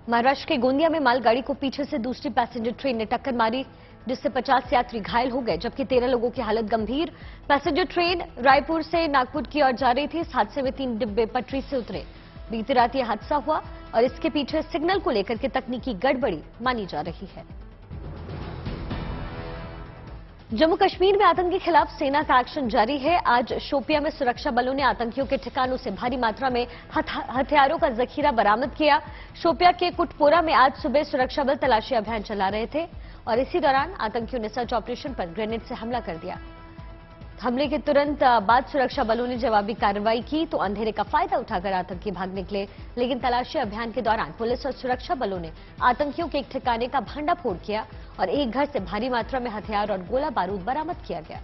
महाराष्ट्र के गोंदिया में मालगाड़ी को पीछे से दूसरी पैसेंजर ट्रेन ने टक्कर मारी, जिससे 50 यात्री घायल हो गए, जबकि 13 लोगों की हालत गंभीर। पैसेंजर ट्रेन रायपुर से नागपुर की ओर जा रही थी। इस हादसे में 3 डिब्बे पटरी से उतरे। बीती रात यह हादसा हुआ और इसके पीछे सिग्नल को लेकर के तकनीकी गड़बड़ी मानी जा रही है। जम्मू कश्मीर में आतंक के खिलाफ सेना का एक्शन जारी है। आज शोपियां में सुरक्षा बलों ने आतंकियों के ठिकानों से भारी मात्रा में हथियारों का जखीरा बरामद किया। शोपियां के कुटपोरा में आज सुबह सुरक्षा बल तलाशी अभियान चला रहे थे और इसी दौरान आतंकियों ने सर्च ऑपरेशन पर ग्रेनेड से हमला कर दिया। हमले के तुरंत बाद सुरक्षा बलों ने जवाबी कार्रवाई की तो अंधेरे का फायदा उठाकर आतंकी भाग निकले, लेकिन तलाशी अभियान के दौरान पुलिस और सुरक्षा बलों ने आतंकियों के एक ठिकाने का भंडाफोड़ किया और एक घर से भारी मात्रा में हथियार और गोला बारूद बरामद किया गया।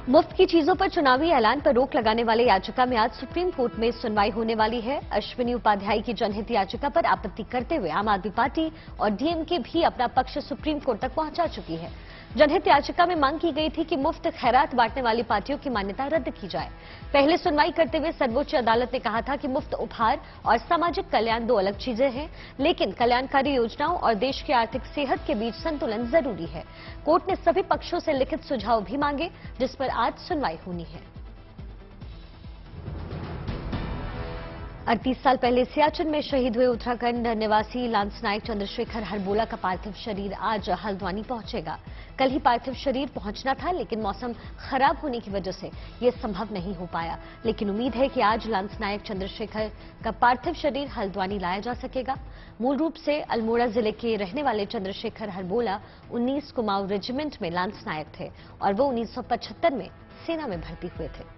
मुफ्त की चीजों पर चुनावी ऐलान पर रोक लगाने वाले याचिका में आज सुप्रीम कोर्ट में सुनवाई होने वाली है। अश्विनी उपाध्याय की जनहित याचिका पर आपत्ति करते हुए आम आदमी पार्टी और डीएमके भी अपना पक्ष सुप्रीम कोर्ट तक पहुंचा चुकी है। जनहित याचिका में मांग की गई थी कि मुफ्त खैरात बांटने वाली पार्टियों की मान्यता रद्द की जाए। पहले सुनवाई करते हुए सर्वोच्च अदालत ने कहा था कि मुफ्त उपहार और सामाजिक कल्याण दो अलग चीजें हैं, लेकिन कल्याणकारी योजनाओं और देश की आर्थिक सेहत के बीच संतुलन जरूरी है। कोर्ट ने सभी पक्षों से लिखित सुझाव भी मांगे, जिस पर आज सुनवाई होनी है। 38 साल पहले सियाचिन में शहीद हुए उत्तराखंड निवासी लांस नायक चंद्रशेखर हरबोला का पार्थिव शरीर आज हल्द्वानी पहुंचेगा। कल ही पार्थिव शरीर पहुंचना था, लेकिन मौसम खराब होने की वजह से यह संभव नहीं हो पाया। लेकिन उम्मीद है कि आज लांस नायक चंद्रशेखर का पार्थिव शरीर हल्द्वानी लाया जा सकेगा। मूल रूप से अल्मोड़ा जिले के रहने वाले चंद्रशेखर हरबोला 19 कुमाऊं रेजिमेंट में लांस नायक थे और वो 1975 में सेना में भर्ती हुए थे।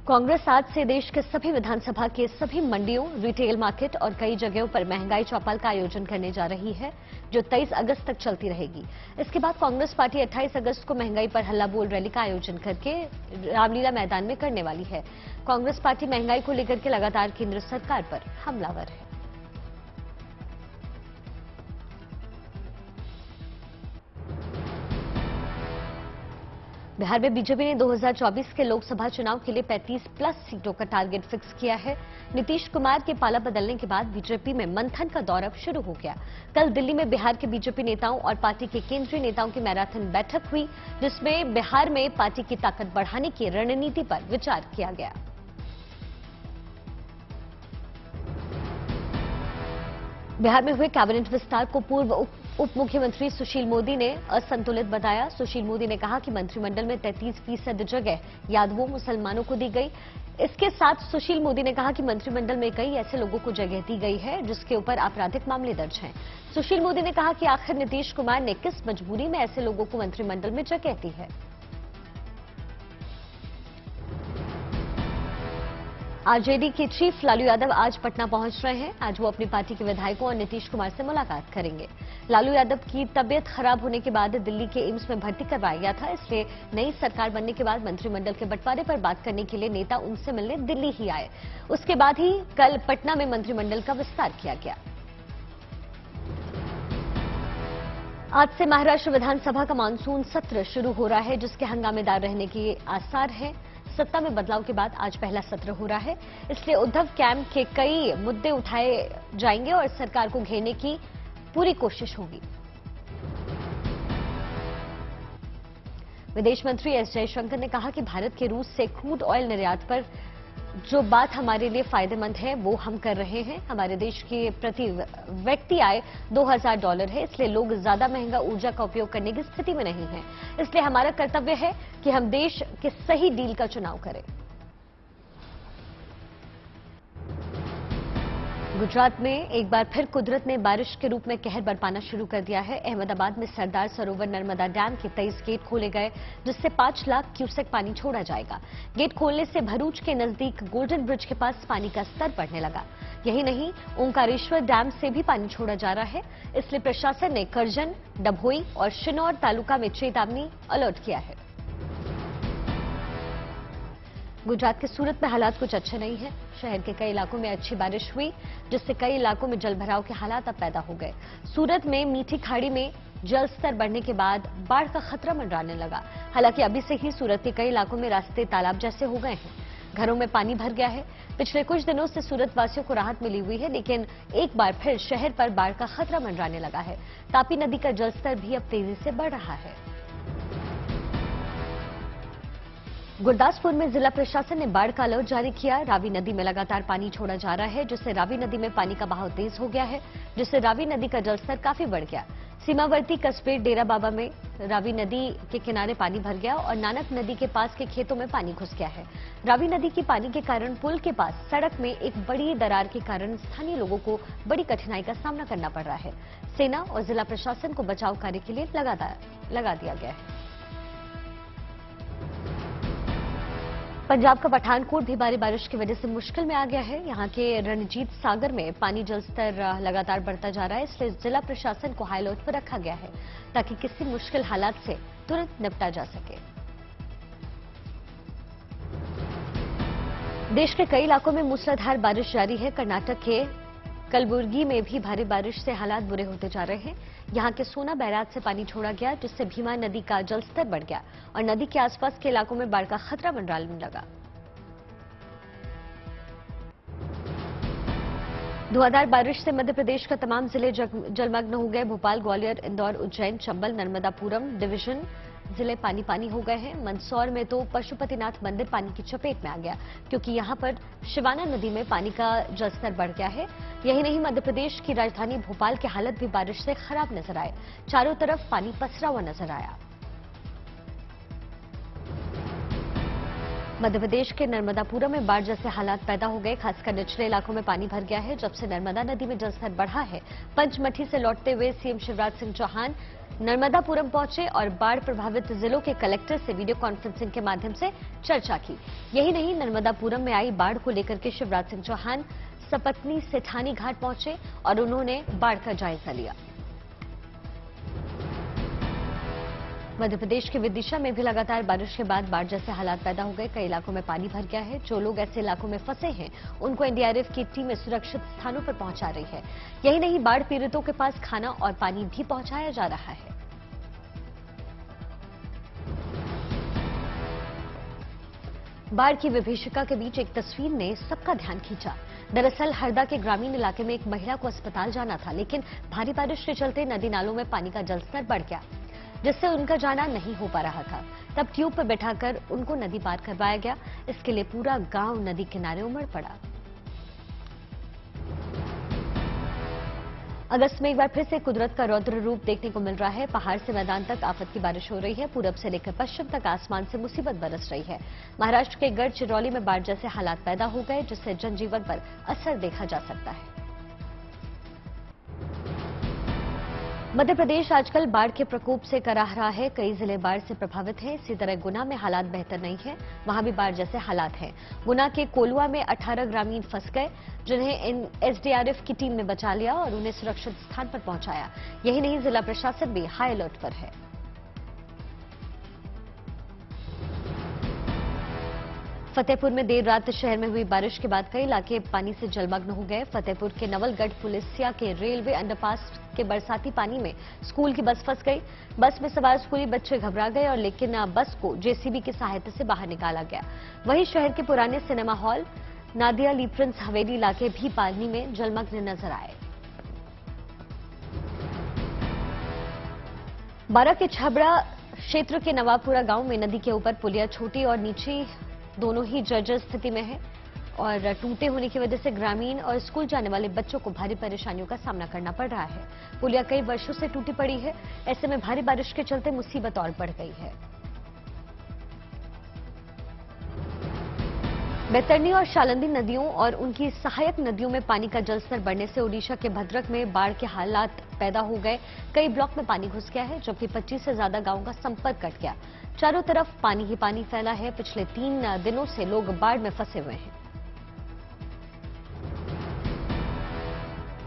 कांग्रेस आज से देश के सभी विधानसभा के सभी मंडियों, रिटेल मार्केट और कई जगहों पर महंगाई चौपाल का आयोजन करने जा रही है, जो 23 अगस्त तक चलती रहेगी। इसके बाद कांग्रेस पार्टी 28 अगस्त को महंगाई पर हल्ला बोल रैली का आयोजन करके रामलीला मैदान में करने वाली है। कांग्रेस पार्टी महंगाई को लेकर के लगातार केंद्र सरकार पर हमलावर है। बिहार में बीजेपी ने 2024 के लोकसभा चुनाव के लिए 35+ सीटों का टारगेट फिक्स किया है। नीतीश कुमार के पाला बदलने के बाद बीजेपी में मंथन का दौर अब शुरू हो गया। कल दिल्ली में बिहार के बीजेपी नेताओं और पार्टी के केंद्रीय नेताओं की मैराथन बैठक हुई, जिसमें बिहार में पार्टी की ताकत बढ़ाने की रणनीति पर विचार किया गया। बिहार में हुए कैबिनेट विस्तार को पूर्व उप मुख्यमंत्री सुशील मोदी ने असंतुलित बताया। सुशील मोदी ने कहा कि मंत्रिमंडल में 33% जगह यादवों मुसलमानों को दी गई। इसके साथ सुशील मोदी ने कहा कि मंत्रिमंडल में कई ऐसे लोगों को जगह दी गई है जिसके ऊपर आपराधिक मामले दर्ज हैं। सुशील मोदी ने कहा कि आखिर नीतीश कुमार ने किस मजबूरी में ऐसे लोगों को मंत्रिमंडल में जगह दी है। आरजेडी के चीफ लालू यादव आज पटना पहुंच रहे हैं। आज वो अपनी पार्टी के विधायकों और नीतीश कुमार से मुलाकात करेंगे। लालू यादव की तबियत खराब होने के बाद दिल्ली के एम्स में भर्ती करवाया गया था, इसलिए नई सरकार बनने के बाद मंत्रिमंडल के बंटवारे पर बात करने के लिए नेता उनसे मिलने दिल्ली ही आए। उसके बाद ही कल पटना में मंत्रिमंडल का विस्तार किया गया। आज से महाराष्ट्र विधानसभा का मानसून सत्र शुरू हो रहा है, जिसके हंगामेदार रहने के आसार हैं। सत्ता में बदलाव के बाद आज पहला सत्र हो रहा है, इसलिए उद्धव कैंप के कई मुद्दे उठाए जाएंगे और सरकार को घेरने की पूरी कोशिश होगी। विदेश मंत्री एस जयशंकर ने कहा कि भारत के रूस से क्रूड ऑयल निर्यात पर जो बात हमारे लिए फायदेमंद है वो हम कर रहे हैं। हमारे देश की प्रति व्यक्ति आय $2000 है, इसलिए लोग ज्यादा महंगा ऊर्जा का उपयोग करने की स्थिति में नहीं है। इसलिए हमारा कर्तव्य है कि हम देश के सही डील का चुनाव करें। गुजरात में एक बार फिर कुदरत ने बारिश के रूप में कहर बरपाना शुरू कर दिया है। अहमदाबाद में सरदार सरोवर नर्मदा डैम के 23 गेट खोले गए, जिससे 5 लाख क्यूसेक पानी छोड़ा जाएगा। गेट खोलने से भरूच के नजदीक गोल्डन ब्रिज के पास पानी का स्तर बढ़ने लगा। यही नहीं, ओंकारेश्वर डैम से भी पानी छोड़ा जा रहा है, इसलिए प्रशासन ने करजन, डभोई और शिनौर तालुका में चेतावनी अलर्ट किया है। गुजरात के सूरत में हालात कुछ अच्छे नहीं हैं। शहर के कई इलाकों में अच्छी बारिश हुई, जिससे कई इलाकों में जलभराव के हालात अब पैदा हो गए। सूरत में मीठी खाड़ी में जल स्तर बढ़ने के बाद बाढ़ का खतरा मंडराने लगा। हालांकि अभी से ही सूरत के कई इलाकों में रास्ते तालाब जैसे हो गए हैं। घरों में पानी भर गया है। पिछले कुछ दिनों से सूरत वासियों को राहत मिली हुई है, लेकिन एक बार फिर शहर पर बाढ़ का खतरा मंडराने लगा है। तापी नदी का जलस्तर भी अब तेजी से बढ़ रहा है। गुरदासपुर में जिला प्रशासन ने बाढ़ का अलर्ट जारी किया। रावी नदी में लगातार पानी छोड़ा जा रहा है, जिससे रावी नदी में पानी का बहाव तेज हो गया है, जिससे रावी नदी का जलस्तर काफी बढ़ गया। सीमावर्ती कस्बे डेरा बाबा में रावी नदी के किनारे पानी भर गया और नानक नदी के पास के खेतों में पानी घुस गया है। रावी नदी की पानी के कारण पुल के पास सड़क में एक बड़ी दरार के कारण स्थानीय लोगों को बड़ी कठिनाई का सामना करना पड़ रहा है। सेना और जिला प्रशासन को बचाव कार्य के लिए लगा दिया गया है। पंजाब का पठानकोट भी भारी बारिश की वजह से मुश्किल में आ गया है। यहां के रणजीत सागर में पानी जलस्तर लगातार बढ़ता जा रहा है, इसलिए जिला प्रशासन को हाई अलर्ट पर रखा गया है ताकि किसी मुश्किल हालात से तुरंत निपटा जा सके। देश के कई इलाकों में मूसलाधार बारिश जारी है। कर्नाटक के कलबुर्गी में भी भारी बारिश से हालात बुरे होते जा रहे हैं। यहां के सोना बैराज से पानी छोड़ा गया, जिससे भीमा नदी का जलस्तर बढ़ गया और नदी के आसपास के इलाकों में बाढ़ का खतरा मंडराने लगा। धुआंधार बारिश से मध्य प्रदेश का तमाम जिले जलमग्न हो गए। भोपाल, ग्वालियर, इंदौर, उज्जैन, चंबल, नर्मदापुरम डिवीजन जिले पानी पानी हो गए हैं। मंदसौर में तो पशुपतिनाथ मंदिर पानी की चपेट में आ गया, क्योंकि यहां पर शिवाना नदी में पानी का जलस्तर बढ़ गया है। यही नहीं, मध्य प्रदेश की राजधानी भोपाल की हालत भी बारिश से खराब नजर आए। चारों तरफ पानी पसरा हुआ नजर आया। मध्य प्रदेश के नर्मदापुरम में बाढ़ जैसे हालात पैदा हो गए। खासकर निचले इलाकों में पानी भर गया है, जब से नर्मदा नदी में जलस्तर बढ़ा है। पंचमढ़ी से लौटते हुए सीएम शिवराज सिंह चौहान नर्मदापुरम पहुंचे और बाढ़ प्रभावित जिलों के कलेक्टर से वीडियो कॉन्फ्रेंसिंग के माध्यम से चर्चा की। यही नहीं, नर्मदापुरम में आई बाढ़ को लेकर के शिवराज सिंह चौहान सपत्नी सेठानी घाट पहुंचे और उन्होंने बाढ़ का जायजा लिया। मध्य प्रदेश के विदिशा में भी लगातार बारिश के बाद बाढ़ जैसे हालात पैदा हो गए। कई इलाकों में पानी भर गया है। जो लोग ऐसे इलाकों में फंसे हैं, उनको एनडीआरएफ की टीमें सुरक्षित स्थानों पर पहुंचा रही है। यही नहीं, बाढ़ पीड़ितों के पास खाना और पानी भी पहुंचाया जा रहा है। बाढ़ की विभीषिका के बीच एक तस्वीर ने सबका ध्यान खींचा। दरअसल हरदा के ग्रामीण इलाके में एक महिला को अस्पताल जाना था, लेकिन भारी बारिश के चलते नदी नालों में पानी का जलस्तर बढ़ गया, जिससे उनका जाना नहीं हो पा रहा था। तब ट्यूब पर बैठाकर उनको नदी पार करवाया गया। इसके लिए पूरा गांव नदी किनारे उमड़ पड़ा। अगस्त में एक बार फिर से कुदरत का रौद्र रूप देखने को मिल रहा है। पहाड़ से मैदान तक आफत की बारिश हो रही है। पूरब से लेकर पश्चिम तक आसमान से मुसीबत बरस रही है। महाराष्ट्र के गढ़चिरौली में बाढ़ जैसे हालात पैदा हो गए, जिससे जनजीवन पर असर देखा जा सकता है। मध्य प्रदेश आजकल बाढ़ के प्रकोप से कराह रहा है। कई जिले बाढ़ से प्रभावित हैं। इसी तरह गुना में हालात बेहतर नहीं है, वहां भी बाढ़ जैसे हालात हैं। गुना के कोलुआ में 18 ग्रामीण फंस गए, जिन्हें एसडीआरएफ की टीम ने बचा लिया और उन्हें सुरक्षित स्थान पर पहुंचाया। यही नहीं, जिला प्रशासन भी हाई अलर्ट पर है। फतेहपुर में देर रात शहर में हुई बारिश के बाद कई इलाके पानी से जलमग्न हो गए। फतेहपुर के नवलगढ़ पुलिसिया के रेलवे अंडरपास के बरसाती पानी में स्कूल की बस फंस गई। बस में सवार स्कूली बच्चे घबरा गए और लेकिन बस को जेसीबी की सहायता से बाहर निकाला गया। वहीं शहर के पुराने सिनेमा हॉल नादिया ली प्रिंस हवेली इलाके भी पानी में जलमग्न नजर आए। बारा के छबड़ा क्षेत्र के नवाबपुरा गांव में नदी के ऊपर पुलिया छोटी और नीची दोनों ही जर्जर स्थिति में है और टूटे होने की वजह से ग्रामीण और स्कूल जाने वाले बच्चों को भारी परेशानियों का सामना करना पड़ रहा है। पुलिया कई वर्षों से टूटी पड़ी है। ऐसे में भारी बारिश के चलते मुसीबत और बढ़ गई है। बैतरनी और शालंदी नदियों और उनकी सहायक नदियों में पानी का जलस्तर बढ़ने से ओडिशा के भद्रक में बाढ़ के हालात पैदा हो गए। कई ब्लॉक में पानी घुस गया है, जबकि 25 से ज्यादा गांवों का संपर्क कट गया। चारों तरफ पानी ही पानी फैला है। पिछले 3 दिनों से लोग बाढ़ में फंसे हुए हैं।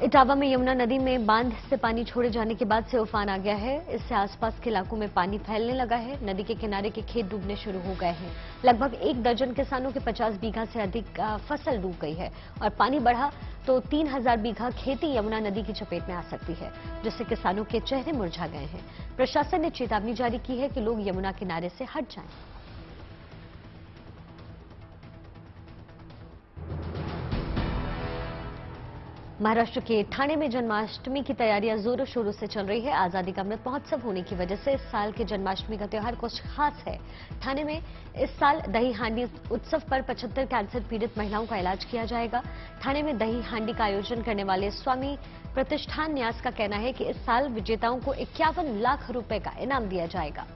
इटावा में यमुना नदी में बांध से पानी छोड़े जाने के बाद से उफान आ गया है। इससे आसपास के इलाकों में पानी फैलने लगा है। नदी के किनारे के खेत डूबने शुरू हो गए हैं। लगभग 1 दर्जन किसानों के 50 बीघा से अधिक फसल डूब गई है और पानी बढ़ा तो 3000 बीघा खेती यमुना नदी की चपेट में आ सकती है, जिससे किसानों के चेहरे मुरझा गए हैं। प्रशासन ने चेतावनी जारी की है कि लोग यमुना किनारे से हट जाएं। महाराष्ट्र के ठाणे में जन्माष्टमी की तैयारियां जोरों शोरों से चल रही है। आजादी का अमृत महोत्सव होने की वजह से इस साल के जन्माष्टमी का त्योहार कुछ खास है। ठाणे में इस साल दही हांडी उत्सव पर 75 कैंसर पीड़ित महिलाओं का इलाज किया जाएगा। ठाणे में दही हांडी का आयोजन करने वाले स्वामी प्रतिष्ठान न्यास का कहना है कि इस साल विजेताओं को 51 लाख रुपए का इनाम दिया जाएगा।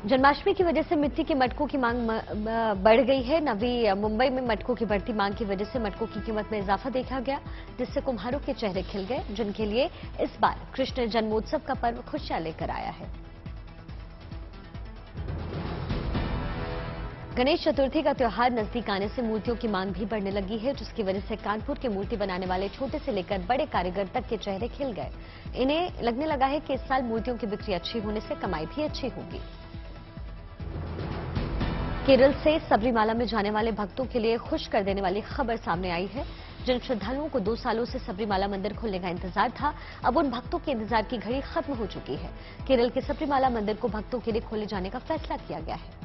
जन्माष्टमी की वजह से मिट्टी के मटकों की मांग बढ़ गई है। नवी मुंबई में मटकों की बढ़ती मांग की वजह से मटकों की कीमत में इजाफा देखा गया, जिससे कुम्हारों के चेहरे खिल गए, जिनके लिए इस बार कृष्ण जन्मोत्सव का पर्व खुशियां लेकर आया है। गणेश चतुर्थी का त्योहार नजदीक आने से मूर्तियों की मांग भी बढ़ने लगी है, जिसकी वजह से कानपुर के मूर्ति बनाने वाले छोटे से लेकर बड़े कारीगर तक के चेहरे खिल गए। इन्हें लगने लगा है कि इस साल मूर्तियों की बिक्री अच्छी होने से कमाई भी अच्छी होगी। केरल से सबरीमाला में जाने वाले भक्तों के लिए खुश कर देने वाली खबर सामने आई है। जिन श्रद्धालुओं को 2 सालों से सबरीमाला मंदिर खुलने का इंतजार था, अब उन भक्तों के इंतजार की घड़ी खत्म हो चुकी है। केरल के सबरीमाला मंदिर को भक्तों के लिए खोले जाने का फैसला किया गया है।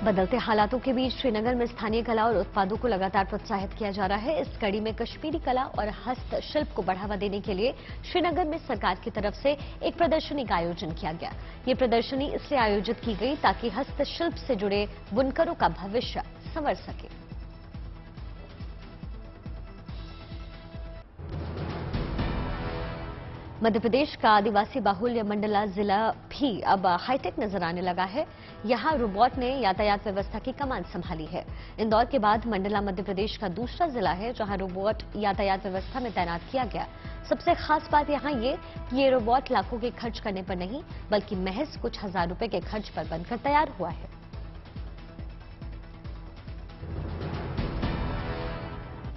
बदलते हालातों के बीच श्रीनगर में स्थानीय कला और उत्पादों को लगातार प्रोत्साहित किया जा रहा है। इस कड़ी में कश्मीरी कला और हस्तशिल्प को बढ़ावा देने के लिए श्रीनगर में सरकार की तरफ से एक प्रदर्शनी का आयोजन किया गया। ये प्रदर्शनी इसलिए आयोजित की गई ताकि हस्तशिल्प से जुड़े बुनकरों का भविष्य संवर सके। मध्य प्रदेश का आदिवासी बाहुल्य मंडला जिला भी अब हाईटेक नजर आने लगा है। यहां रोबोट ने यातायात व्यवस्था की कमान संभाली है। इंदौर के बाद मंडला मध्य प्रदेश का दूसरा जिला है जहां रोबोट यातायात व्यवस्था में तैनात किया गया। सबसे खास बात यहां ये रोबोट लाखों के खर्च करने पर नहीं, बल्कि महज कुछ हजार रुपए के खर्च पर बनकर तैयार हुआ है।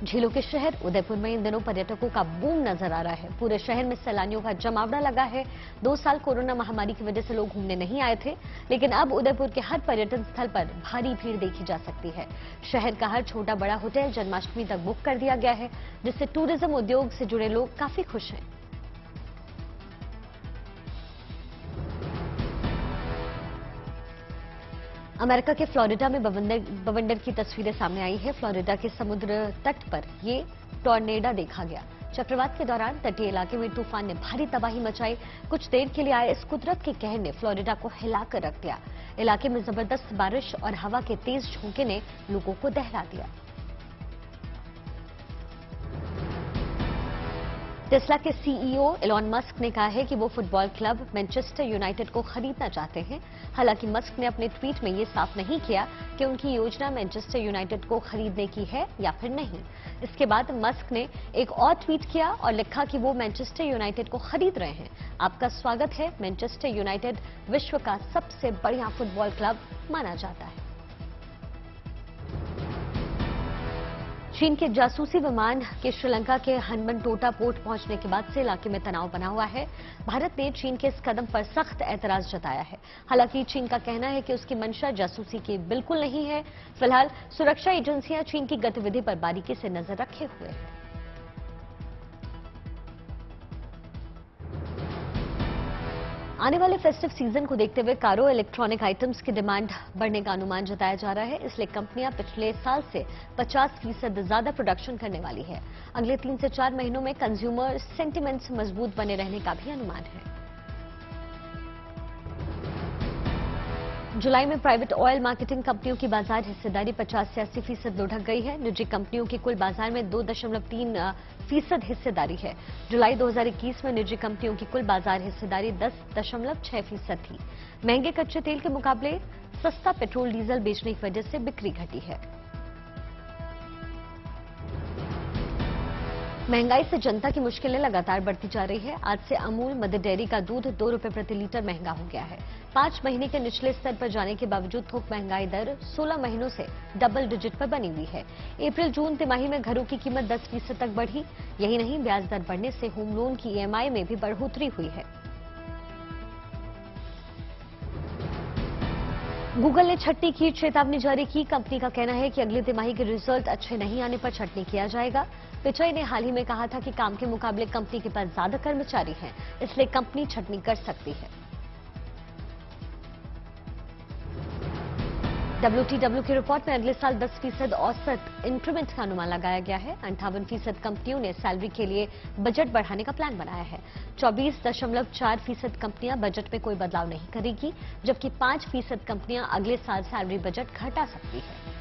झीलों के शहर उदयपुर में इन दिनों पर्यटकों का बूम नजर आ रहा है। पूरे शहर में सैलानियों का जमावड़ा लगा है। 2 साल कोरोना महामारी की वजह से लोग घूमने नहीं आए थे, लेकिन अब उदयपुर के हर पर्यटन स्थल पर भारी भीड़ देखी जा सकती है। शहर का हर छोटा बड़ा होटल जन्माष्टमी तक बुक कर दिया गया है, जिससे टूरिज्म उद्योग से जुड़े लोग काफी खुश हैं। अमेरिका के फ्लोरिडा में बवंडर की तस्वीरें सामने आई है। फ्लोरिडा के समुद्र तट पर ये टॉर्नेडो देखा गया। चक्रवात के दौरान तटीय इलाके में तूफान ने भारी तबाही मचाई। कुछ देर के लिए आए इस कुदरत के कहर ने फ्लोरिडा को हिलाकर रख दिया। इलाके में जबरदस्त बारिश और हवा के तेज झोंके ने लोगों को दहला दिया। टेस्ला के सीईओ एलॉन मस्क ने कहा है कि वो फुटबॉल क्लब मैनचेस्टर यूनाइटेड को खरीदना चाहते हैं। हालांकि मस्क ने अपने ट्वीट में ये साफ नहीं किया कि उनकी योजना मैनचेस्टर यूनाइटेड को खरीदने की है या फिर नहीं। इसके बाद मस्क ने एक और ट्वीट किया और लिखा कि वो मैनचेस्टर यूनाइटेड को खरीद रहे हैं। आपका स्वागत है। मैनचेस्टर यूनाइटेड विश्व का सबसे बढ़िया फुटबॉल क्लब माना जाता है। चीन के जासूसी विमान के श्रीलंका के हनबनटोटा पोर्ट पहुंचने के बाद से इलाके में तनाव बना हुआ है। भारत ने चीन के इस कदम पर सख्त ऐतराज जताया है। हालांकि चीन का कहना है कि उसकी मंशा जासूसी की बिल्कुल नहीं है। फिलहाल सुरक्षा एजेंसियां चीन की गतिविधि पर बारीकी से नजर रखे हुए हैं। आने वाले फेस्टिव सीजन को देखते हुए कारों इलेक्ट्रॉनिक आइटम्स की डिमांड बढ़ने का अनुमान जताया जा रहा है। इसलिए कंपनियां पिछले साल से 50% ज्यादा प्रोडक्शन करने वाली है। अगले 3 से 4 महीनों में कंज्यूमर सेंटिमेंट्स मजबूत बने रहने का भी अनुमान है। जुलाई में प्राइवेट ऑयल मार्केटिंग कंपनियों की बाजार हिस्सेदारी 50 से 80% लुढ़क गई है। निजी कंपनियों की कुल बाजार में 2.3% हिस्सेदारी है। जुलाई 2021 में निजी कंपनियों की कुल बाजार हिस्सेदारी 10.6% थी। महंगे कच्चे तेल के मुकाबले सस्ता पेट्रोल डीजल बेचने की वजह से बिक्री घटी है। महंगाई से जनता की मुश्किलें लगातार बढ़ती जा रही है। आज से अमूल मदर डेयरी का दूध 2 रुपए प्रति लीटर महंगा हो गया है। 5 महीने के निचले स्तर पर जाने के बावजूद थोक महंगाई दर 16 महीनों से डबल डिजिट पर बनी हुई है। अप्रैल जून तिमाही में घरों की कीमत 10% तक बढ़ी। यही नहीं, ब्याज दर बढ़ने से होम लोन की ईएमआई में भी बढ़ोतरी हुई है। गूगल ने छटनी की चेतावनी जारी की। कंपनी का कहना है कि अगली तिमाही के रिजल्ट अच्छे नहीं आने पर छटनी किया जाएगा। पिचाई ने हाल ही में कहा था कि काम के मुकाबले कंपनी के पास ज्यादा कर्मचारी हैं, इसलिए कंपनी छटनी कर सकती है। WTW की रिपोर्ट में अगले साल 10% औसत इंक्रीमेंट का अनुमान लगाया गया है। 58% कंपनियों ने सैलरी के लिए बजट बढ़ाने का प्लान बनाया है। 24.4% कंपनियां बजट में कोई बदलाव नहीं करेगी, जबकि 5% कंपनियां अगले साल सैलरी बजट घटा सकती है।